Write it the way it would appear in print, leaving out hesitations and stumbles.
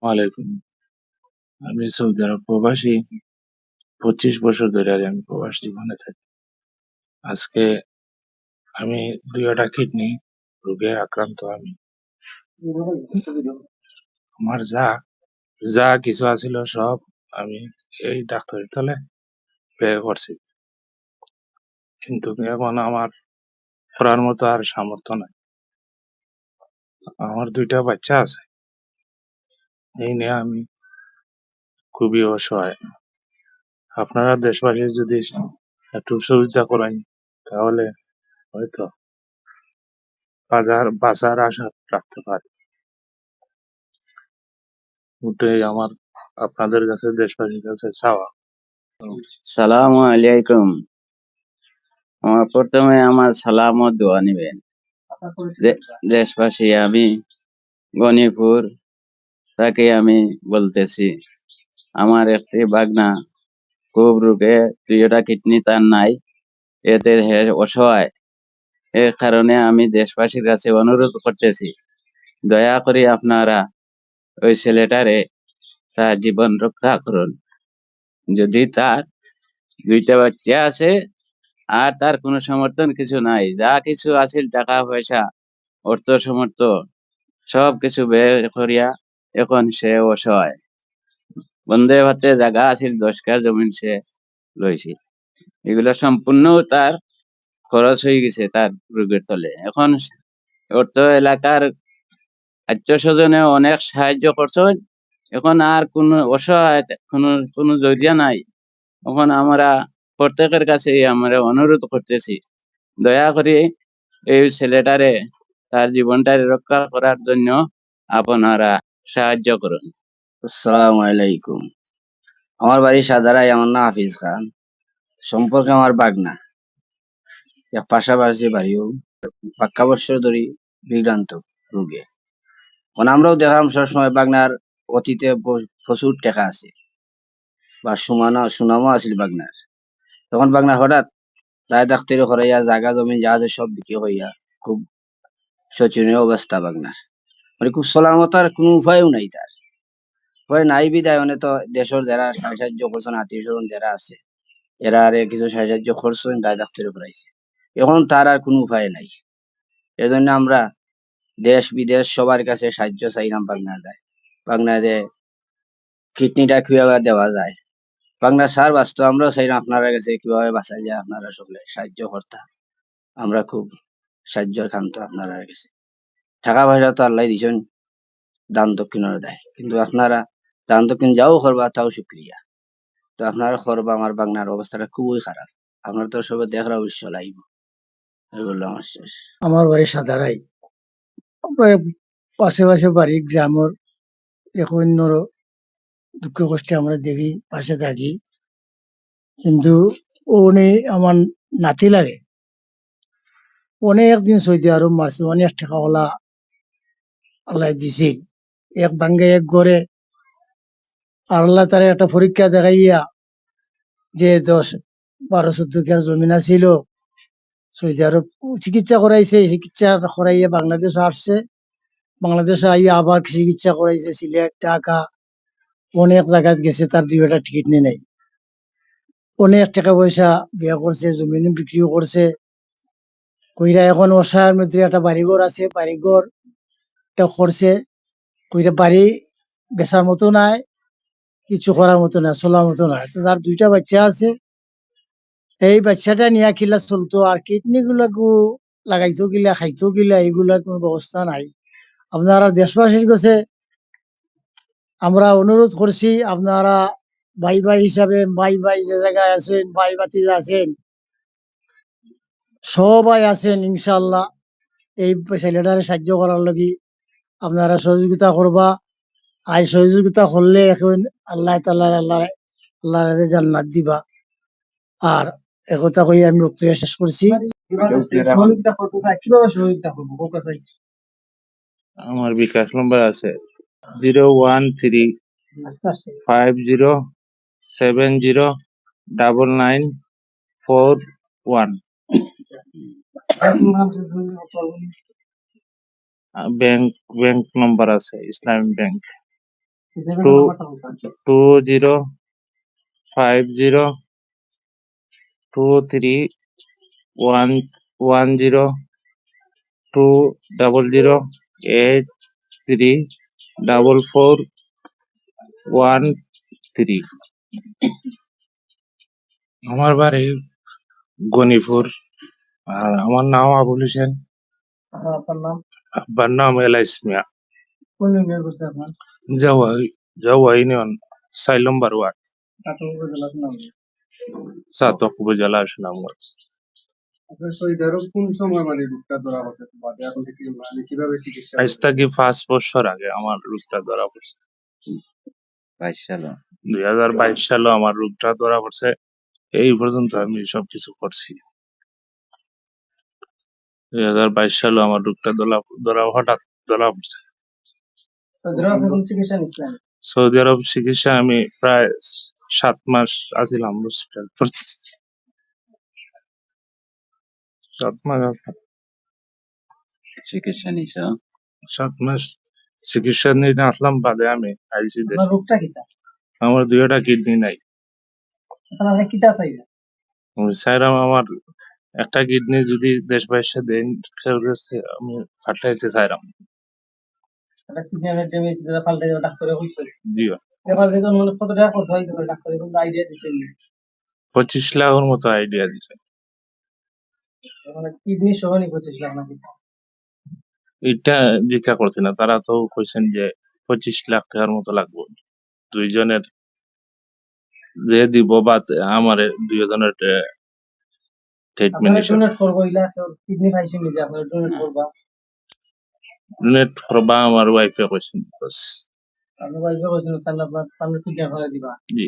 ওয়ালাইকুম। আমি সৌদি আরব প্রবাসী। 25 বছর ধরে আমি প্রবাস জীবনে থাকি। আজকে আমি দুইটা কিডনি রোগে আক্রান্ত। আমি আমার যা যা কিছু আছিল সব আমি এই ডাক্তারের তলে ব্যয় করছি, কিন্তু এখন আমার করার মতো আর সামর্থ্য নাই। আমার দুইটা বাচ্চা আছে, এই নিয়ে আমি খুবই অসহায়। আপনারা দেশবাসী যদি একটু সুবিধা করেন তাহলে হয়তো বাজার আশা রাখতে পারি। ওটাই আমার আপনাদের কাছে দেশবাসীর কাছে চাওয়া। সালামু আলাইকুম। প্রথমে আমার সালাম ও দোয়া নিবেন। দেশবাসী, আমি গণিপুর তাকে আমি বলতেছি, আমার একটি বাগনা খুব রোগে, দুইটা কিডনি তার নাই, এতে হে অসহায়। এ কারণে আমি দেশবাসীর কাছে অনুরোধ করতেছি, দয়া করে আপনারা ওই ছেলেটারে তার জীবন রক্ষা করুন। যদি তার দুইটা বাচ্চা আছে আর তার কোনো সমর্থন কিছু নাই, যা কিছু আছে টাকা পয়সা অর্থ সমর্থ সব কিছু বের করিয়া এখন সে অসহায়। বন্দে ভাতে জায়গা আছে 10 কাঠা জমিন সে লইছে, এগুলো সম্পূর্ণ তার খরচ হয়ে গেছে তার রোগের তলে। এখন অর্থ এলাকার আত্মীয় স্বজনে অনেক সাহায্য করছেন, এখন আর কোনো অসহায় কোনো জরিয়া নাই। এখন আমরা প্রত্যেকের কাছে আমরা অনুরোধ করতেছি, দয়া করে এই ছেলেটারে তার জীবনটারে রক্ষা করার জন্য আপনারা সাহায্য করুন। আসসালামু আলাইকুম। আমার বাড়ি সাদারাই, আমার নাম হাফিজ খান। সম্পর্কে আমার বাগনা এক পাশাপাশি বাড়িও পাক্কা বৎসর ধরি বিভ্রান্ত রোগে। মানে আমরাও দেখলাম সবসময় বাগনার অতীতে প্রচুর টাকা আছে বা সুনামও আছিল বাগনার। তখন বাগনা হঠাৎ দায় ডাক্তারি করাইয়া জায়গা জমি জাহাজের সব বিক্রি হইয়া খুব শোচনীয় অবস্থা বাগনার। মানে খুব চলার মতো আর কোনো উপায়ও নাই তার। উপায় নাই বিদায় মানে তো দেশের যারা সাহায্য করছেন, আত্মীয় স্বজন যারা আছে, এরা আরে কিছু সাহায্য করছেন, দায় ডাক্তারে করাইছে। এখন তার আর কোনো উপায় নাই। এই জন্য আমরা দেশ বিদেশ সবার কাছে সাহায্য চাইলাম বাংলাদেশে কিডনিটা কিভাবে দেওয়া যায়। বাংলা সার বাস্তব আমরাও চাইলাম আপনার কাছে কিভাবে বাঁচা যায়, আপনারা সকলে সাহায্য করতাম। আমরা খুব সাহায্যের খান্ত আপনার কাছে। টাকা পয়সা তো আল্লাহ দিছেন, দান দক্ষিণের দেয়, কিন্তু আপনারা দান দক্ষিণ যাও করবা তাও শুক্রিয়া। তো আপনারা করবা, আমার বাংলার অবস্থাটা খুবই খারাপ। আপনারা তো সবাই দেখরা অবশ্য লাগবে। এগুলো আমার শেষ। আমার বাড়ি সাদারাই। প্রায় পাশে বাড়ি গ্রামের এখন দুঃখ কষ্টে আমরা দেখি, পাশে থাকি। কিন্তু উনি আমার নাতি লাগে। অনেকদিন সৌদি আরব মারছে, অনেক টাকাওয়ালা আল্লাহ দিছিল। এক ভাঙ্গে এক ঘরে আর আল্লাহ তার একটা পরীক্ষা দেখাইয়া যে 10-12-14 কার জমিন ছিল, সৌদি আরব চিকিৎসা করাইছে, চিকিৎসা করাইয়া বাংলাদেশ আসছে। বাংলাদেশে আইয়া আবার চিকিৎসা করাইছে সিলেট, ঢাকা, অনেক জায়গায় গেছে, তার দুইটা টিকিট নিয়ে নেই। অনেক টাকা পয়সা বিয়া করছে, জমিন বিক্রিও করছে কইরা। এখন অসহায়ের মধ্যে একটা বাড়িঘর আছে, বাড়িঘর করছে কইরা, বাড়ি বেচার মতো নাই, কিছু করার মতো না, চলার মতো না। তো তার দুইটা বাচ্চা আছে, এই বাচ্চাটা নিয়ে কিলা চলতো, আর কিডনি গুলা লাগাইতো কিলা, খাইতো কিলা, এইগুলা কোনো ব্যবস্থা নাই। আপনারা দেশবাসীর কাছে আমরা অনুরোধ করছি, আপনারা ভাই ভাই হিসাবে, ভাই যে জায়গায় আছেন, ভাই বাতি আছেন, সবাই আছেন, ইনশাল্লাহ এই ছেলেটারে সাহায্য করার লাগি আপনারা সহযোগিতা করবা। আর সহযোগিতা করলে এখন আল্লাহ জান্নাত দিবা। আর একথা কই আমি বক্তব্য শেষ করছি। আমার বিকাশ নম্বর আছে 01350709991। ব্যাংক নম্বর আছে ইসলামী ব্যাংক। 2050 আমার বাড়ি গনিপুর আর আমার নাম আবুল হোসেন। আপনার নাম? আব্বার নাম এলাইস মিয়া। কোন ইউনিয়ন করছে আপনার? জাওয়া ইউনিয়ন 6 নম্বর ওয়ার্ড, চাঁদপুর উপজেলার নাম? চাতক উপজেলা সুনামগঞ্জ। আপনার সৌদি আরব কোন সময় মানে রোগটা ধরা পড়ছে? বাদে এখন থেকে মানে কিভাবে চিকিৎসা আজ করছে? থেকে 5 বছর আগে আমার রোগটা ধরা পড়ছে। 22 সালে 2022 সালে আমার রোগটা ধরা পড়ছে। এই পর্যন্ত আমি সবকিছু করছি। 2022 সালে আমার রোগটা হঠাৎ ধরা পড়ছে। সৌদি আরব আপনি কোন চিকিৎসা নিচ্ছিলেন? সৌদি আরব চিকিৎসা আমি প্রায় 7 মাস আছিলাম হসপিটাল। 7 মাস চিকিৎসা নিছ 7 মাস চিকিৎসা নিয়ে আসলাম, বাদে আমি আইসি। আপনার রোগটা কিটা? আমার 2টা কিডনি নাই। আপনারা কিটা চাইলেন? আমি চাইলাম আমার একটা কিডনি যদি দেশ বাইশে দেন, আমি ফাটাইতে চাইলাম। একটা কিডনি ড্যামেজ যেটা পাল্টে যাবে ডাক্তারে কইছে। দিও এবার দেখুন মানে কত টাকা খরচ হয় করে ডাক্তারে কোনো আইডিয়া দিছেন না। 25 লাখের মতো আইডিয়া দিছে। মানে কিডনি সহ নি 25 লাখ নাকি? এটা জিজ্ঞা করছি না, তারা তো কইছেন যে 25 লাখ টাকার মতো লাগবে দুইজনের, যে দিব বা আমার দুইজনের আপনারা ট্রিটমেন্ট ডোনেট করবো ইলা তো কিডনি পাইছেন নিজে আপনারা ডোনেট করবা। ডোনেট করবা আমার ওয়াইফে কইছেন বাস। আপনি বাইরে কইছেন তাহলে আপনার কিডনি আপনারা দিবা। জি।